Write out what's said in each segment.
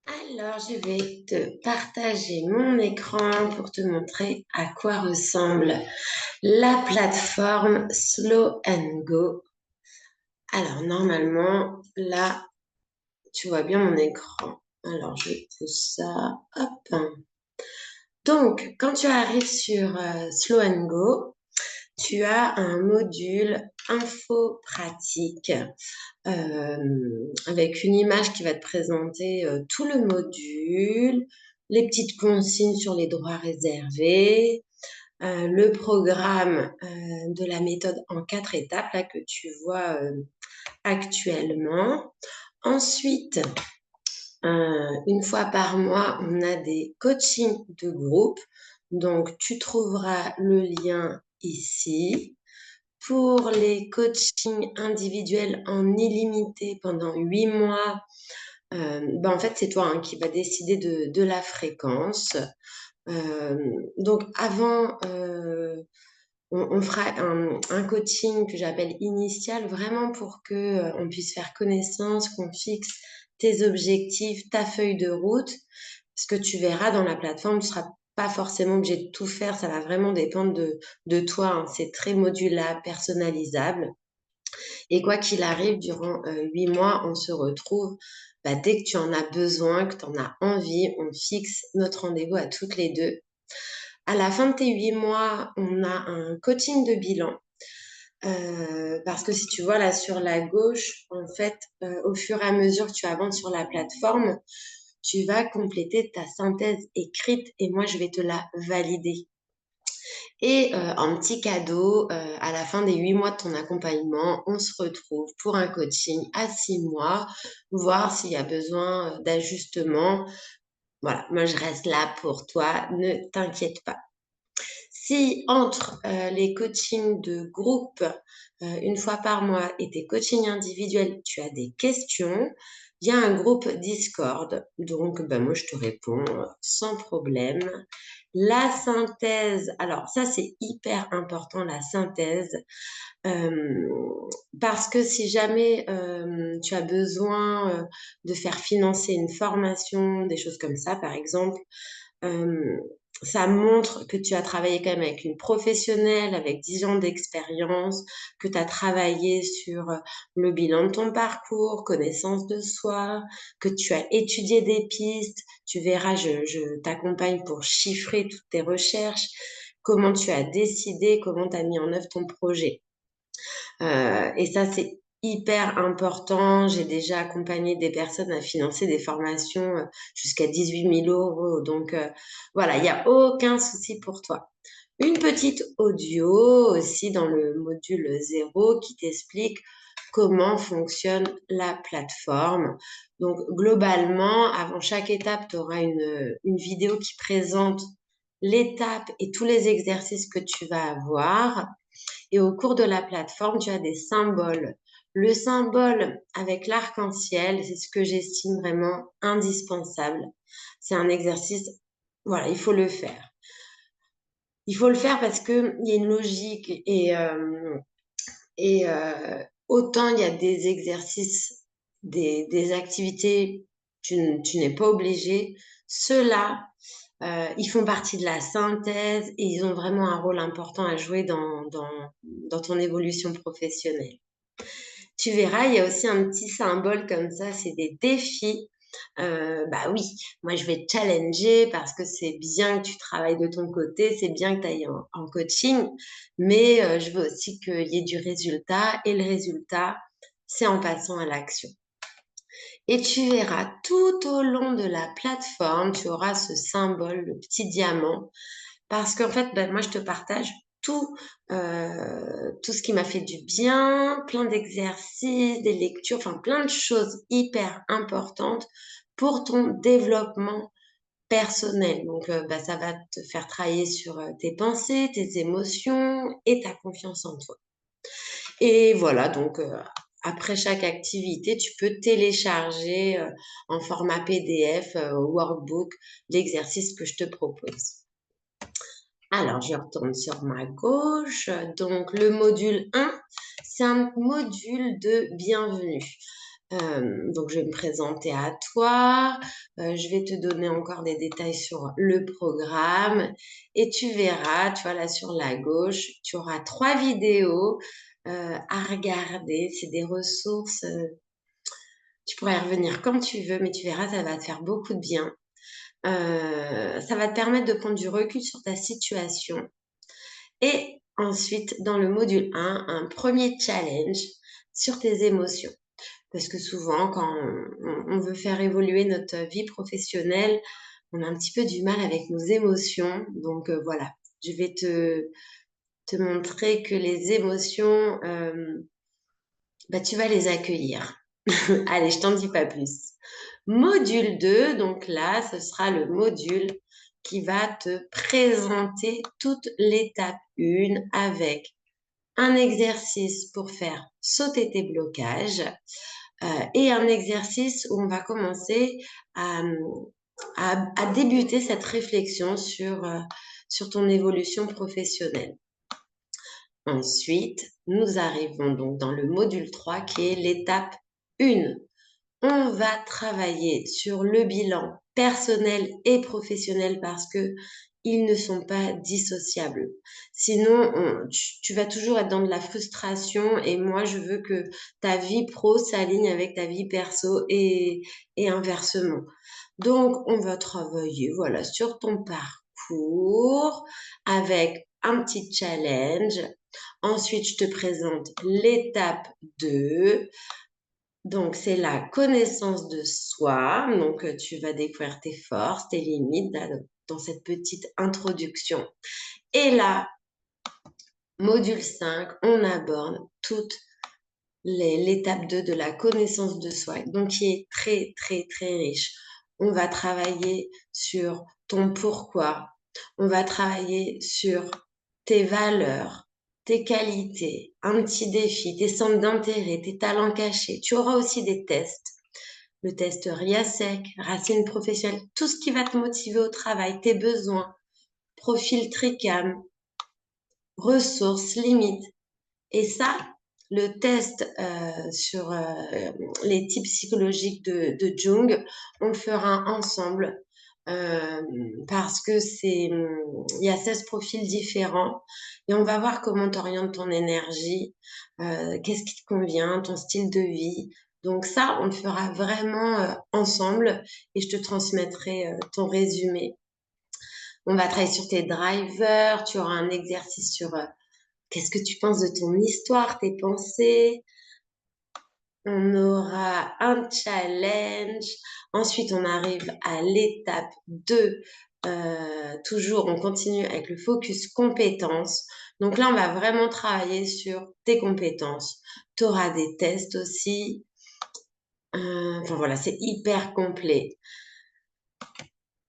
Alors, je vais te partager mon écran pour te montrer à quoi ressemble la plateforme Slow and Go. Alors, normalement, là, tu vois bien mon écran. Alors, je pousse ça. Hop. Donc, quand tu arrives sur Slow and Go, tu as un module info pratique avec une image qui va te présenter tout le module, les petites consignes sur les droits réservés, le programme de la méthode en 4 étapes là, que tu vois actuellement. Ensuite, une fois par mois, on a des coachings de groupe. Donc, tu trouveras le lien ici. Pour les coachings individuels en illimité pendant 8 mois, en fait, c'est toi qui va décider de la fréquence. Donc, avant, on fera un coaching que j'appelle initial, vraiment pour que on puisse faire connaissance, qu'on fixe tes objectifs, ta feuille de route. Ce que tu verras dans la plateforme, tu ne seras pas forcément obligé de tout faire, ça va vraiment dépendre de toi. C'est très modulable, personnalisable. Et quoi qu'il arrive, durant 8 mois, on se retrouve dès que tu en as besoin, que tu en as envie, on fixe notre rendez-vous à toutes les deux. À la fin de tes 8 mois, on a un coaching de bilan. Parce que si tu vois là sur la gauche, en fait, au fur et à mesure que tu avances sur la plateforme, tu vas compléter ta synthèse écrite et moi, je vais te la valider. Et en petit cadeau, à la fin des 8 mois de ton accompagnement, on se retrouve pour un coaching à 6 mois, voir s'il y a besoin d'ajustement. Voilà, moi je reste là pour toi, ne t'inquiète pas. Si entre les coachings de groupe, une fois par mois, et tes coachings individuels, tu as des questions, il y a un groupe Discord. Donc, moi, je te réponds sans problème. La synthèse, alors ça, c'est hyper important, la synthèse, parce que si jamais tu as besoin de faire financer une formation, des choses comme ça, par exemple, euh, ça montre que tu as travaillé quand même avec une professionnelle, avec 10 ans d'expérience, que tu as travaillé sur le bilan de ton parcours, connaissance de soi, que tu as étudié des pistes. Tu verras, je t'accompagne pour chiffrer toutes tes recherches, comment tu as décidé, comment tu as mis en œuvre ton projet. Et ça, c'est hyper important. J'ai déjà accompagné des personnes à financer des formations jusqu'à 18 000 euros. Donc, voilà, il n'y a aucun souci pour toi. Une petite audio aussi dans le module 0 qui t'explique comment fonctionne la plateforme. Donc, globalement, avant chaque étape, tu auras une vidéo qui présente l'étape et tous les exercices que tu vas avoir. Et au cours de la plateforme, tu as des symboles. Le symbole avec l'arc-en-ciel, c'est ce que j'estime vraiment indispensable. C'est un exercice, voilà, il faut le faire. Il faut le faire parce qu'il y a une logique et autant il y a des exercices, des activités, tu n'es pas obligé. Ceux-là, ils font partie de la synthèse et ils ont vraiment un rôle important à jouer dans ton évolution professionnelle. Tu verras, il y a aussi un petit symbole comme ça, c'est des défis. Oui, moi je vais te challenger parce que c'est bien que tu travailles de ton côté, c'est bien que tu ailles en coaching, mais je veux aussi qu'il y ait du résultat et le résultat, c'est en passant à l'action. Et tu verras tout au long de la plateforme, tu auras ce symbole, le petit diamant, parce qu'en fait, moi, je te partage tout ce qui m'a fait du bien, plein d'exercices, des lectures, enfin plein de choses hyper importantes pour ton développement personnel. Donc, ça va te faire travailler sur tes pensées, tes émotions et ta confiance en toi. Et voilà, donc après chaque activité, tu peux télécharger en format PDF, workbook, l'exercice que je te propose. Alors, je retourne sur ma gauche. Donc, le module 1, c'est un module de bienvenue. Donc, je vais me présenter à toi, je vais te donner encore des détails sur le programme et tu verras, tu vois là sur la gauche, tu auras 3 vidéos à regarder. C'est des ressources, tu pourras y revenir quand tu veux, mais tu verras, ça va te faire beaucoup de bien. Ça va te permettre de prendre du recul sur ta situation. Et ensuite, dans le module 1, un premier challenge sur tes émotions. Parce que souvent, quand on veut faire évoluer notre vie professionnelle, on a un petit peu du mal avec nos émotions. Donc voilà, je vais te montrer que les émotions, tu vas les accueillir. Allez, je t'en dis pas plus. Module 2, donc là, ce sera le module qui va te présenter toute l'étape 1 avec un exercice pour faire sauter tes blocages et un exercice où on va commencer à, à débuter cette réflexion sur ton évolution professionnelle. Ensuite, nous arrivons donc dans le module 3 qui est l'étape 1. On va travailler sur le bilan personnel et professionnel parce que ils ne sont pas dissociables. Sinon, tu vas toujours être dans de la frustration et moi, je veux que ta vie pro s'aligne avec ta vie perso et inversement. Donc, on va travailler, voilà, sur ton parcours avec un petit challenge. Ensuite, je te présente l'étape 2. Donc, c'est la connaissance de soi. Donc, tu vas découvrir tes forces, tes limites dans cette petite introduction. Et là, module 5, on aborde toute l'étape 2 de la connaissance de soi, donc qui est très, très, très riche. On va travailler sur ton pourquoi. On va travailler sur tes valeurs, tes qualités, un petit défi, tes centres d'intérêt, tes talents cachés. Tu auras aussi des tests. Le test RIASEC, racine professionnelle, tout ce qui va te motiver au travail, tes besoins, profil TRICAM, ressources, limites. Et ça, le test sur les types psychologiques de Jung, on le fera ensemble parce que il y a 16 profils différents et on va voir comment tu orientes ton énergie, qu'est-ce qui te convient, ton style de vie. Donc ça, on le fera vraiment ensemble et je te transmettrai ton résumé. On va travailler sur tes drivers, tu auras un exercice sur qu'est-ce que tu penses de ton histoire, tes pensées. On aura un challenge. Ensuite, on arrive à l'étape 2. Toujours, on continue avec le focus compétences. Donc là, on va vraiment travailler sur tes compétences. Tu auras des tests aussi. Enfin voilà, c'est hyper complet.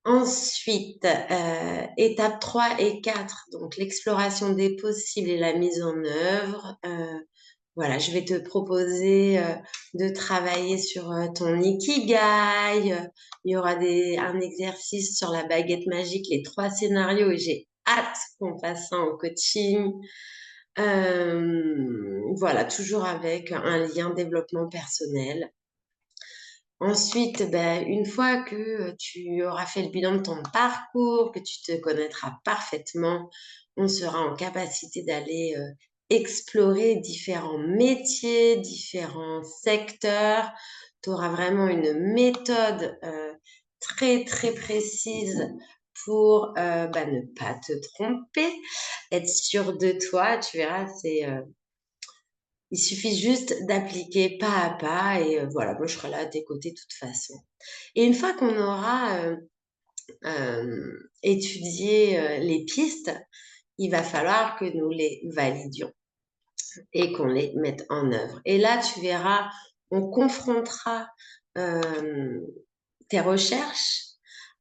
Ensuite, étape 3 et 4, donc l'exploration des possibles et la mise en œuvre. Voilà, je vais te proposer de travailler sur ton ikigai. Il y aura un exercice sur la baguette magique, les 3 scénarios, et j'ai hâte qu'on fasse ça en coaching. Voilà, toujours avec un lien développement personnel. Ensuite, une fois que tu auras fait le bilan de ton parcours, que tu te connaîtras parfaitement, on sera en capacité d'aller explorer différents métiers, différents secteurs. Tu auras vraiment une méthode très, très précise pour ne pas te tromper, être sûr de toi. Tu verras, il suffit juste d'appliquer pas à pas et voilà, moi je serai là à tes côtés de toute façon. Et une fois qu'on aura étudié les pistes, il va falloir que nous les validions et qu'on les mette en œuvre. Et là, tu verras, on confrontera tes recherches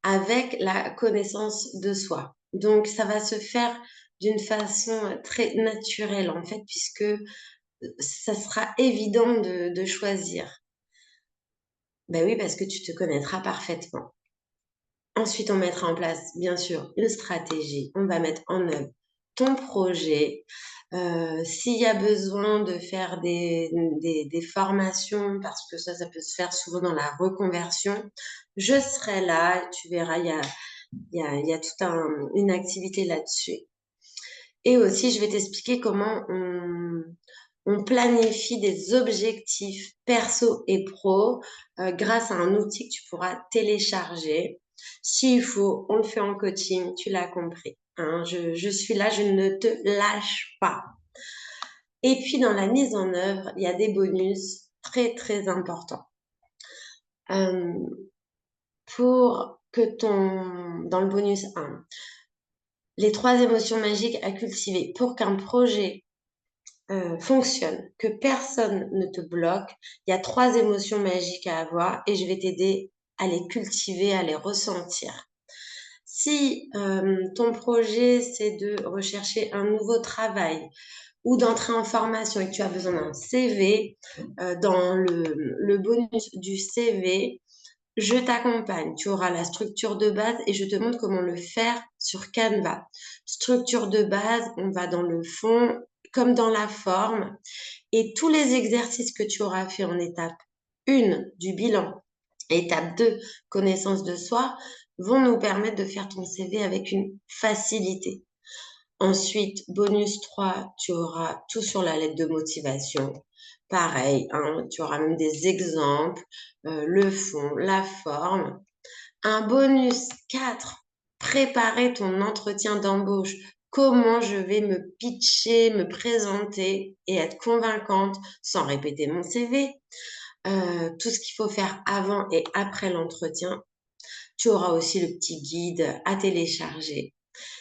avec la connaissance de soi. Donc, ça va se faire d'une façon très naturelle en fait, puisque ça sera évident de choisir. Ben oui, parce que tu te connaîtras parfaitement. Ensuite, on mettra en place, bien sûr, une stratégie. On va mettre en œuvre ton projet. S'il y a besoin de faire des formations, parce que ça peut se faire souvent dans la reconversion, je serai là. Tu verras, il y a toute une activité là-dessus. Et aussi, je vais t'expliquer comment on planifie des objectifs perso et pro grâce à un outil que tu pourras télécharger. S'il faut, on le fait en coaching, tu l'as compris. Hein, je suis là, je ne te lâche pas. Et puis, dans la mise en œuvre, il y a des bonus très, très importants. Pour que dans le bonus 1, les 3 émotions magiques à cultiver pour qu'un projet fonctionne, que personne ne te bloque, il y a 3 émotions magiques à avoir et je vais t'aider à les cultiver, à les ressentir. Si ton projet, c'est de rechercher un nouveau travail ou d'entrer en formation et que tu as besoin d'un CV, dans le bonus du CV, je t'accompagne. Tu auras la structure de base et je te montre comment le faire sur Canva. Structure de base, on va dans le fond comme dans la forme. Et tous les exercices que tu auras fait en étape 1 du bilan, étape 2, connaissance de soi, vont nous permettre de faire ton CV avec une facilité. Ensuite, bonus 3, tu auras tout sur la lettre de motivation. Pareil, hein, tu auras même des exemples, le fond, la forme. Un bonus 4, préparer ton entretien d'embauche. Comment je vais me pitcher, me présenter et être convaincante sans répéter mon CV. Tout ce qu'il faut faire avant et après l'entretien. Tu auras aussi le petit guide à télécharger.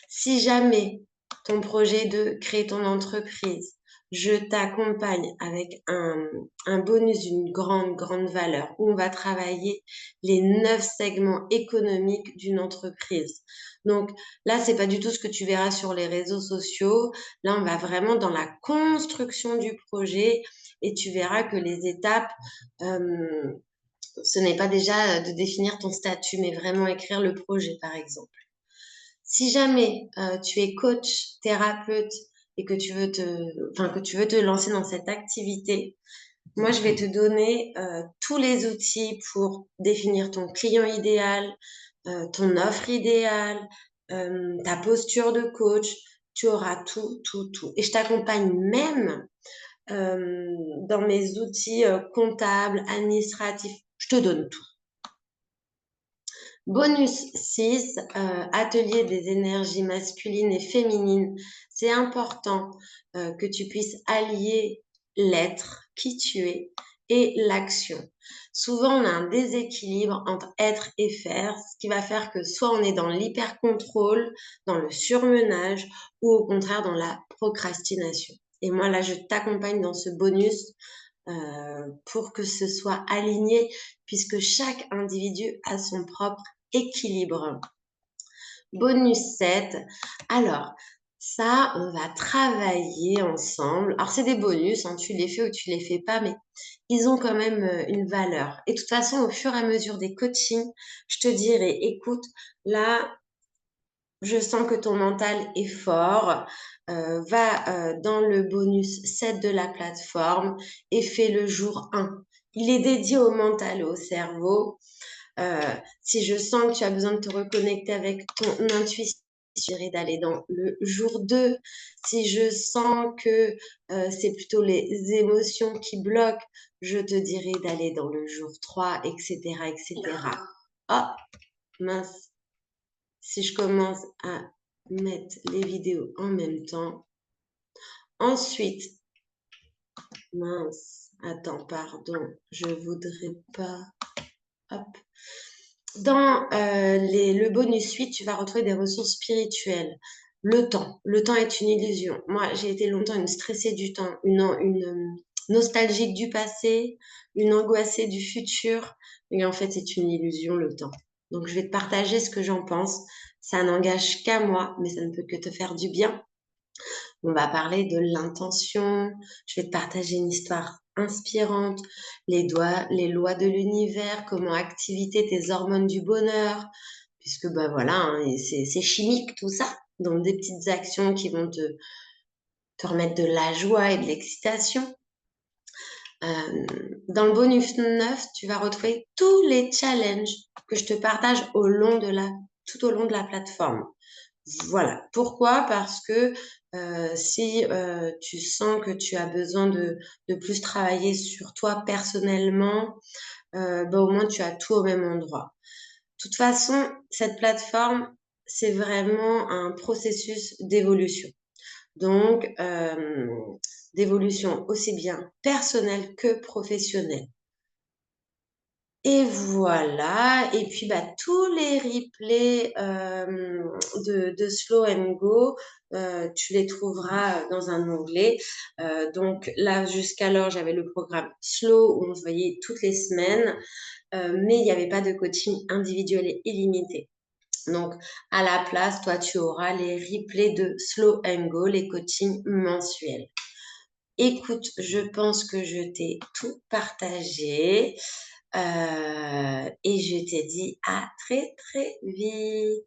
Si jamais ton projet de créer ton entreprise, je t'accompagne avec un bonus d'une grande, grande valeur où on va travailler les 9 segments économiques d'une entreprise. Donc là, c'est pas du tout ce que tu verras sur les réseaux sociaux. Là, on va vraiment dans la construction du projet et tu verras que les étapes, ce n'est pas déjà de définir ton statut, mais vraiment écrire le projet, par exemple. Si jamais tu es coach, thérapeute et que tu veux te lancer dans cette activité, moi, je vais te donner tous les outils pour définir ton client idéal, ton offre idéale, ta posture de coach. Tu auras tout, tout, tout. Et je t'accompagne même dans mes outils comptables, administratifs. Je te donne tout. Bonus 6, atelier des énergies masculines et féminines. C'est important que tu puisses allier l'être, qui tu es, et l'action. Souvent, on a un déséquilibre entre être et faire, ce qui va faire que soit on est dans l'hyper-contrôle, dans le surmenage, ou au contraire dans la procrastination. Et moi, là, je t'accompagne dans ce bonus pour que ce soit aligné, puisque chaque individu a son propre équilibre. Bonus 7. Alors, ça, on va travailler ensemble. Alors, c'est des bonus, hein, tu les fais ou tu les fais pas, mais ils ont quand même une valeur. Et de toute façon, au fur et à mesure des coachings, je te dirai, écoute, là, je sens que ton mental est fort. Va dans le bonus 7 de la plateforme et fais le jour 1. Il est dédié au mental et au cerveau. Si je sens que tu as besoin de te reconnecter avec ton intuition, je dirais d'aller dans le jour 2. Si je sens que c'est plutôt les émotions qui bloquent, je te dirais d'aller dans le jour 3, etc., etc. Oh, mince. Si je commence à mettre les vidéos en même temps. Ensuite, mince, attends, pardon, je voudrais pas. Hop. Dans le bonus 8, tu vas retrouver des ressources spirituelles. Le temps. Le temps est une illusion. Moi, j'ai été longtemps une stressée du temps, une nostalgique du passé, une angoissée du futur. Et en fait, c'est une illusion, le temps. Donc, je vais te partager ce que j'en pense. Ça n'engage qu'à moi, mais ça ne peut que te faire du bien. On va parler de l'intention. Je vais te partager une histoire inspirante, les lois de l'univers, comment activer tes hormones du bonheur, puisque bah voilà, hein, c'est chimique tout ça. Donc, des petites actions qui vont te remettre de la joie et de l'excitation. Dans le bonus 9, tu vas retrouver tous les challenges que je te partage tout au long de la plateforme. Voilà. Pourquoi? Parce que si tu sens que tu as besoin de plus travailler sur toi personnellement, au moins tu as tout au même endroit. De toute façon, cette plateforme, c'est vraiment un processus d'évolution. Donc, d'évolution aussi bien personnelle que professionnelle. Et voilà. Et puis, tous les replays de Slow and Go, tu les trouveras dans un onglet. Donc là, jusqu'alors, j'avais le programme Slow où on se voyait toutes les semaines, mais il n'y avait pas de coaching individuel et illimité. Donc, à la place, toi, tu auras les replays de Slow and Go, les coachings mensuels. Écoute, je pense que je t'ai tout partagé et je te dis à très, très vite.